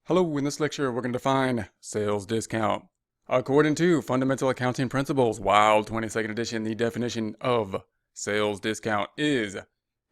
Hello, in this lecture we're going to define sales discount. According to Fundamental Accounting Principles, Wild 22nd edition, the definition of sales discount is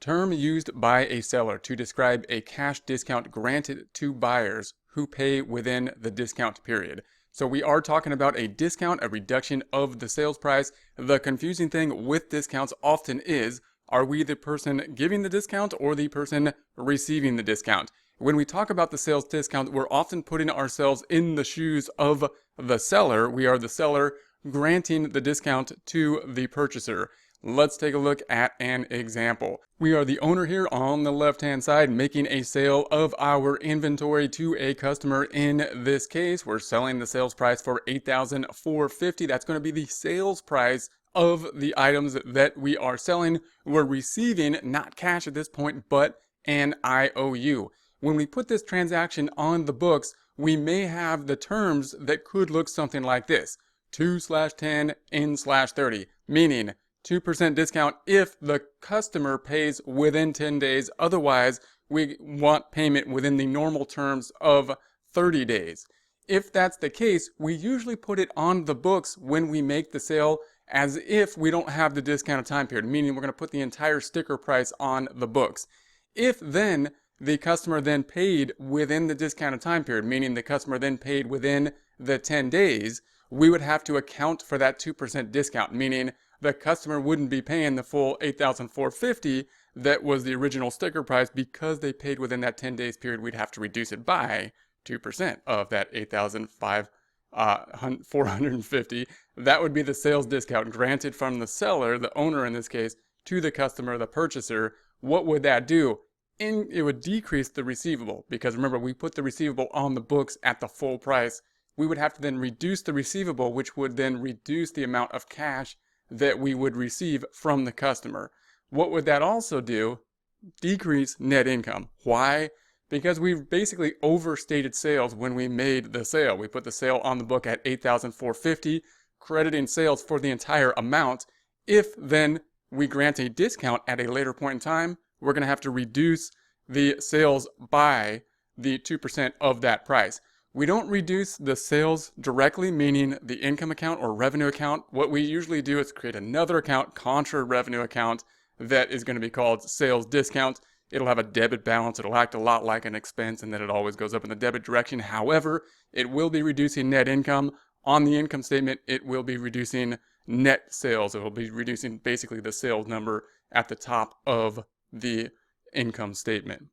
term used by a seller to describe a cash discount granted to buyers who pay within the discount period. So we are talking about a discount, a reduction of the sales price. The confusing thing with discounts often is, are we the person giving the discount or the person receiving the discount? When we talk about the sales discount, we're often putting ourselves in the shoes of the seller. We are the seller granting the discount to the purchaser. Let's take a look at an example. We are the owner here on the left-hand side making a sale of our inventory to a customer. In this case, we're selling the sales price for $8,450. That's going to be the sales price of the items that we are selling. We're receiving not cash at this point, but an IOU. When we put this transaction on the books, we may have the terms that could look something like this: 2/10 in/30, meaning 2% discount if the customer pays within 10 days. Otherwise, we want payment within the normal terms of 30 days. If that's the case, we usually put it on the books when we make the sale as if we don't have the discounted time period, meaning we're going to put the entire sticker price on the books. If then the customer then paid within the discounted time period, meaning the customer then paid within the 10 days, we would have to account for that 2% discount, meaning the customer wouldn't be paying the full $8,450 that was the original sticker price. Because they paid within that 10 days period, we'd have to reduce it by 2% of that $8,450. That would be the sales discount granted from the seller, the owner in this case, to the customer, the purchaser. What would that do? It would decrease the receivable, because remember, we put the receivable on the books at the full price. We would have to then reduce the receivable, which would then reduce the amount of cash that we would receive from the customer. What would that also do? Decrease net income. Why? Because we've basically overstated sales when we made the sale. We put the sale on the book at $8,450, crediting sales for the entire amount. If then we grant a discount at a later point in time, we're going to have to reduce the sales by the 2% of that price. We don't reduce the sales directly, meaning the income account or revenue account. What we usually do is create another account, contra revenue account, that is going to be called sales discount. It'll have a debit balance. It'll act a lot like an expense, and then it always goes up in the debit direction. However, it will be reducing net income. On the income statement, it will be reducing net sales. It will be reducing basically the sales number at the top of the income statement.